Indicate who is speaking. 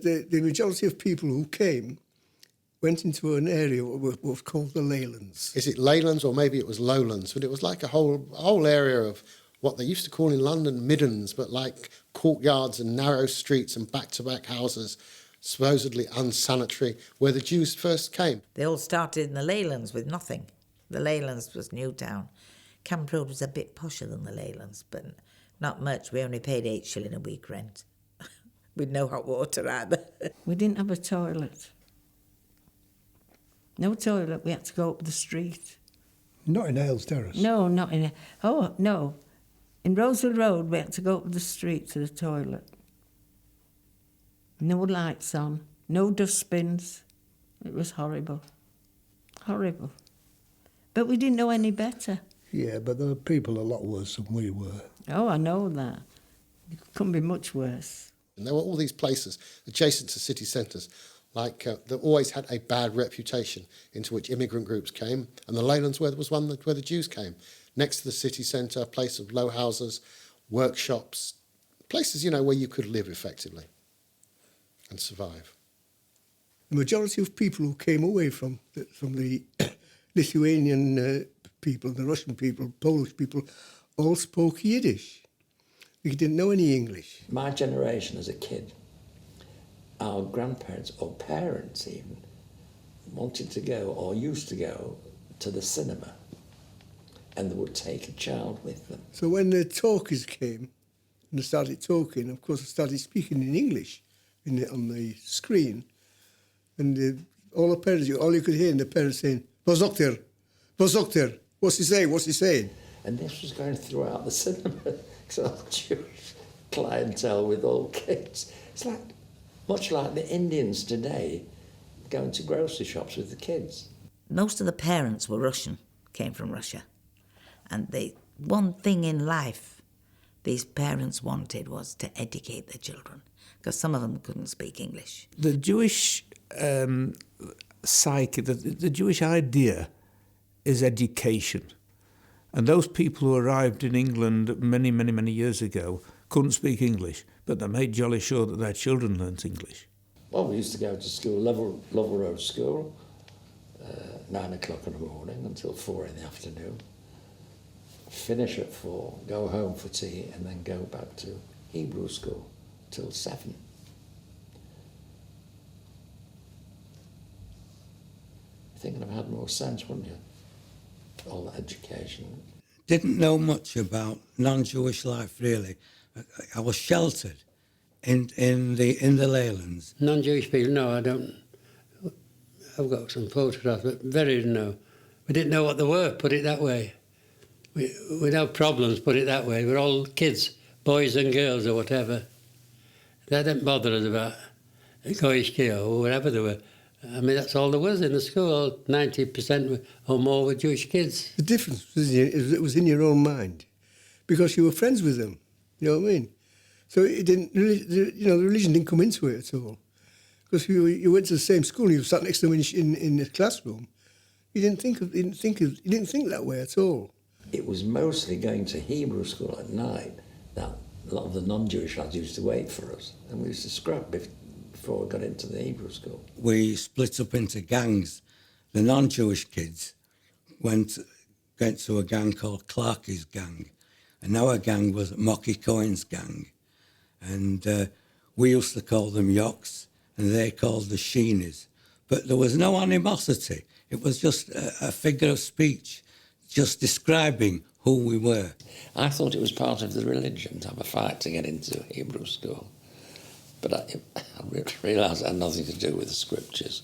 Speaker 1: The majority of people who came went into an area what was called the Leylands.
Speaker 2: Is it Leylands or maybe it was Lowlands? But it was like a whole area of what they used to call in London middens, but like courtyards and narrow streets and back-to-back houses, supposedly unsanitary, where the Jews first came.
Speaker 3: They all started in the Leylands with nothing. The Leylands was Newtown. Camp Road was a bit posher than the Leylands, but not much. We only paid 8 shilling a week rent. With no hot water either.
Speaker 4: We didn't have a toilet. No toilet, we had to go up the street.
Speaker 1: Not in Hales Terrace?
Speaker 4: No, not in... Oh, no. In Rosewood Road, we had to go up the street to the toilet. No lights on, no dustbins. It was horrible. Horrible. But we didn't know any better.
Speaker 1: Yeah, but there were people a lot worse than we were.
Speaker 4: Oh, I know that. It couldn't be much worse.
Speaker 2: And there were all these places adjacent to city centres, like that always had a bad reputation, into which immigrant groups came, and the Leylands where there was one where the Jews came, next to the city centre, a place of low houses, workshops, places, where you could live effectively and survive.
Speaker 1: The majority of people who came away from the Lithuanian people, the Russian people, Polish people, all spoke Yiddish. We didn't know any English.
Speaker 5: My generation as a kid, our grandparents or parents even wanted to go or used to go to the cinema, and they would take a child with them.
Speaker 1: So when the talkers came and they started talking, of course, they started speaking in English on the screen, and all the parents, all you could hear, the parents saying, "Was doctor, what's he saying? What's he saying?"
Speaker 5: And this was going throughout the cinema. It's all Jewish clientele with all kids. It's much like the Indians today going to grocery shops with the kids.
Speaker 3: Most of the parents were Russian, came from Russia. And the one thing in life these parents wanted was to educate their children, because some of them couldn't speak English.
Speaker 6: The Jewish psyche, the Jewish idea is education. And those people who arrived in England many, many, many years ago couldn't speak English, but they made jolly sure that their children learnt English.
Speaker 5: Well, we used to go to school, Lovell Road School, 9 o'clock in the morning until 4 in the afternoon. Finish at 4, go home for tea, and then go back to Hebrew school till 7. I think I'd have had more sense, wouldn't you? All that education.
Speaker 7: Didn't know much about non-Jewish life, really. I was sheltered in the Leylands.
Speaker 8: Non-Jewish people, no, I don't. I've got some photographs, but very no. We didn't know what they were, put it that way. We'd have problems, put it that way. We're all kids, boys and girls or whatever. They didn't bother us about Goyish kid or whatever they were. I mean, that's all there was in the school. 90% or more were Jewish kids.
Speaker 1: The difference was it was in your own mind, because you were friends with them. You know what I mean? So it didn't really, the religion didn't come into it at all, because you went to the same school and you sat next to them in the classroom. You didn't think that way at all.
Speaker 5: It was mostly going to Hebrew school at night that a lot of the non-Jewish lads used to wait for us, and we used to scrap before we got into the Hebrew school.
Speaker 7: We split up into gangs. The non-Jewish kids went to a gang called Clarkie's gang, and our gang was Mocky Cohen's gang. And we used to call them Yocks, and they called the Sheenies. But there was no animosity. It was just a figure of speech, just describing who we were.
Speaker 5: I thought it was part of the religion to have a fight to get into Hebrew school. But I realised it had nothing to do with the scriptures.